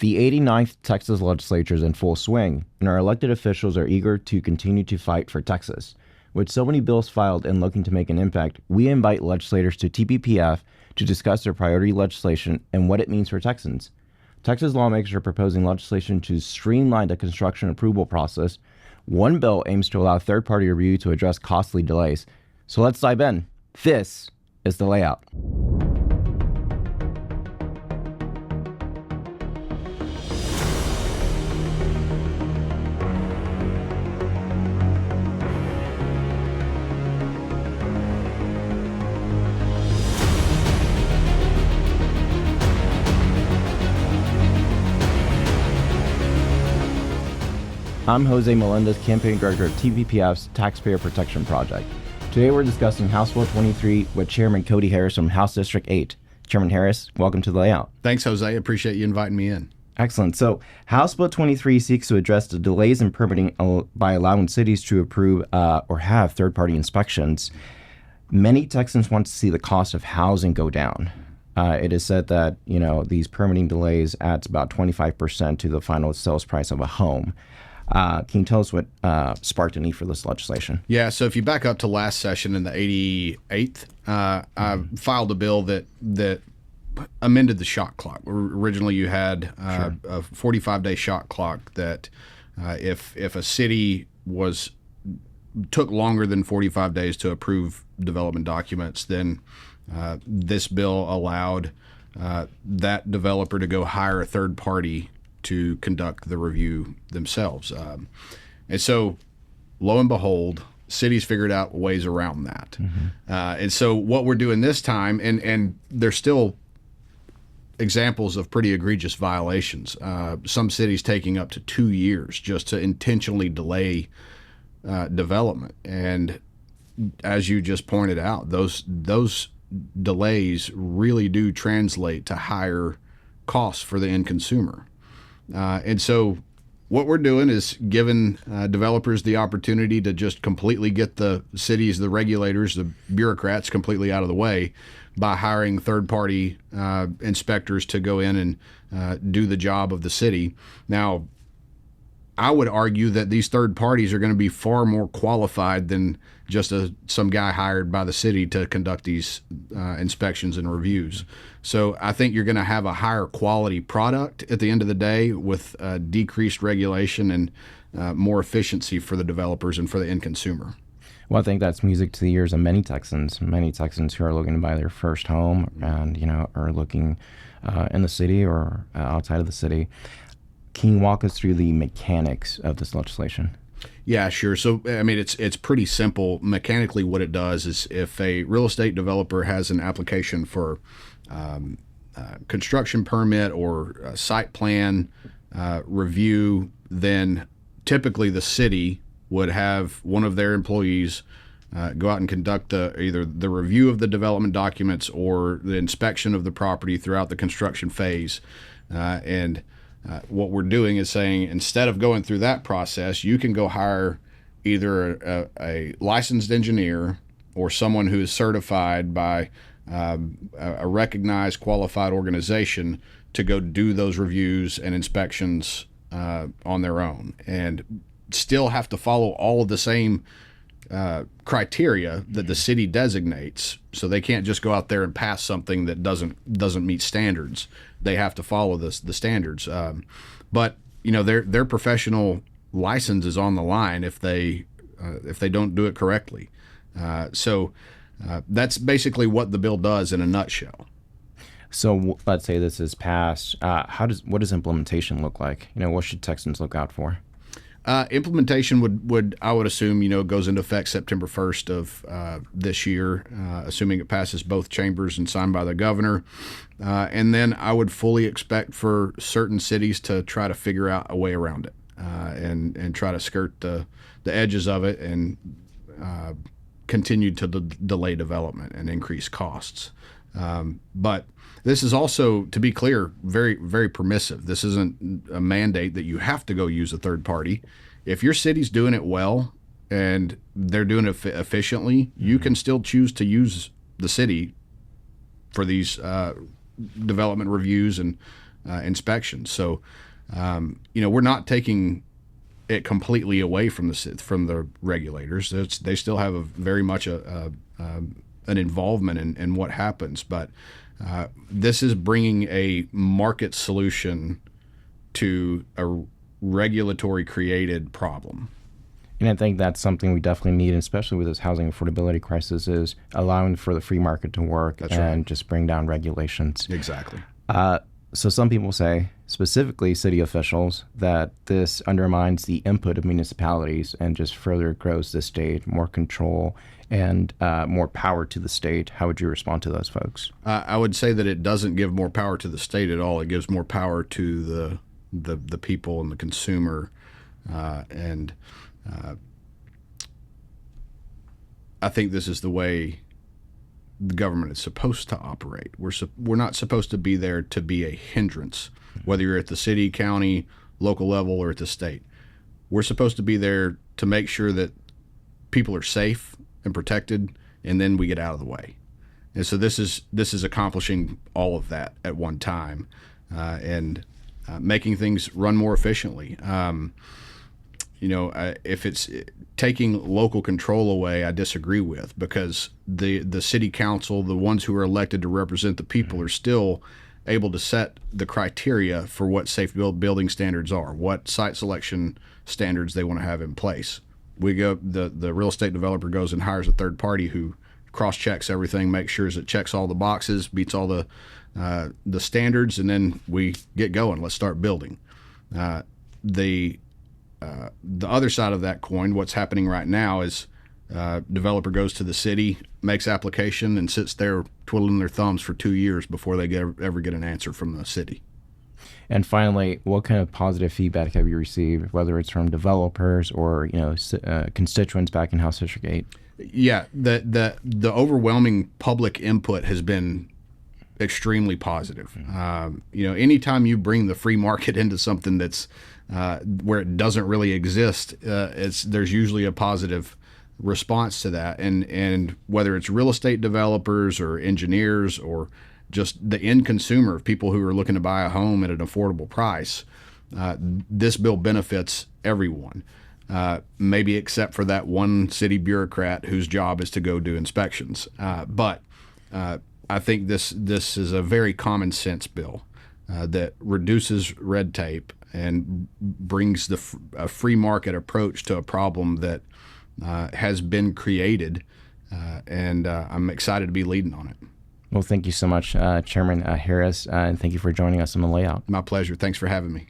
The 89th Texas legislature is in full swing, and our elected officials are eager to continue to fight for Texas. With so many bills filed and looking to make an impact, we invite legislators to TPPF to discuss their priority legislation and what it means for Texans. Texas lawmakers are proposing legislation to streamline the construction approval process. One bill aims to allow third-party review to address costly delays. So let's dive in. This is the layout. I'm Jose Melendez, Campaign Director of TPPF's Taxpayer Protection Project. Today we're discussing House Bill 23 with Chairman Cody Harris from House District 8. Chairman Harris, welcome to the layout. Thanks, Jose. Appreciate you inviting me in. Excellent. So House Bill 23 seeks to address the delays in permitting by allowing cities to approve or have third-party inspections. Many Texans want to see the cost of housing go down. It is said that, these permitting delays adds about 25% to the final sales price of a home. Can you tell us what sparked a need for this legislation? Yeah, so if you back up to last session in the 88th, I filed a bill that amended the shot clock. Originally, you had a 45-day shot clock that if a city took longer than 45 days to approve development documents, then this bill allowed that developer to go hire a third party to conduct the review themselves. And so, lo and behold, cities figured out ways around that. Mm-hmm. And so what we're doing this time, and there's still examples of pretty egregious violations. Some cities taking up to 2 years just to intentionally delay development. And as you just pointed out, those delays really do translate to higher costs for the end consumer. And so what we're doing is giving developers the opportunity to just completely get the cities, the regulators, the bureaucrats completely out of the way by hiring third-party inspectors to go in and do the job of the city. Now, I would argue that these third parties are going to be far more qualified than just some guy hired by the city to conduct these inspections and reviews. So I think you're going to have a higher quality product at the end of the day with decreased regulation and more efficiency for the developers and for the end consumer. Well, I think that's music to the ears of many Texans who are looking to buy their first home and, are looking in the city or outside of the city. Can you walk us through the mechanics of this legislation? Yeah, sure. So, I mean, it's pretty simple. Mechanically, what it does is if a real estate developer has an application for construction permit or a site plan review, then typically the city would have one of their employees go out and conduct either the review of the development documents or the inspection of the property throughout the construction phase. What we're doing is saying instead of going through that process, you can go hire either a licensed engineer or someone who is certified by a recognized qualified organization to go do those reviews and inspections on their own and still have to follow all of the same criteria that the city designates. So they can't just go out there and pass something that doesn't meet standards. They have to follow the standards. But their professional license is on the line if they don't do it correctly. So that's basically what the bill does in a nutshell. So let's say this is passed. What does implementation look like? What should Texans look out for? Implementation would I would assume goes into effect September 1st of this year, assuming it passes both chambers and signed by the governor. And then I would fully expect for certain cities to try to figure out a way around it and try to skirt the edges of it and continue to delay development and increase costs. But this is also, to be clear, very, very permissive. This isn't a mandate that you have to go use a third party. If your city's doing it well and they're doing it efficiently, you can still choose to use the city for these development reviews and inspections. So, we're not taking it completely away from the regulators. They still have very much an involvement in what happens, but this is bringing a market solution to a regulatory created problem. And I think that's something we definitely need, especially with this housing affordability crisis, is allowing for the free market to work. That's and right. Just bring down regulations. Exactly. So some people say, specifically city officials, that this undermines the input of municipalities and just further grows the state, more control and more power to the state. How would you respond to those folks? I would say that it doesn't give more power to the state at all. It gives more power to the people and the consumer. I think this is the way the government is supposed to operate. We're not supposed to be there to be a hindrance, whether you're at the city, county, local level, or at the state. We're supposed to be there to make sure that people are safe and protected, and then we get out of the way. And so this is accomplishing all of that at one time, and making things run more efficiently. If it's taking local control away, I disagree with, because the city council, the ones who are elected to represent the people, are still able to set the criteria for what safe building standards are, what site selection standards they want to have in place. The real estate developer goes and hires a third party who cross-checks everything, makes sure it checks all the boxes, meets all the standards, and then we get going. Let's start building. The other side of that coin, what's happening right now is developer goes to the city, makes application, and sits there twiddling their thumbs for 2 years before they ever get an answer from the city. And finally, what kind of positive feedback have you received, whether it's from developers or constituents back in House District 8? Yeah, the overwhelming public input has been extremely positive. Anytime you bring the free market into something that's where it doesn't really exist, there's usually a positive response to that. And whether it's real estate developers or engineers or just the end consumer, people who are looking to buy a home at an affordable price, this bill benefits everyone. Maybe except for that one city bureaucrat whose job is to go do inspections. But I think this is a very common sense bill that reduces red tape and brings a free market approach to a problem that has been created, and I'm excited to be leading on it. Well, thank you so much, Chairman Harris, and thank you for joining us on The Layout. My pleasure. Thanks for having me.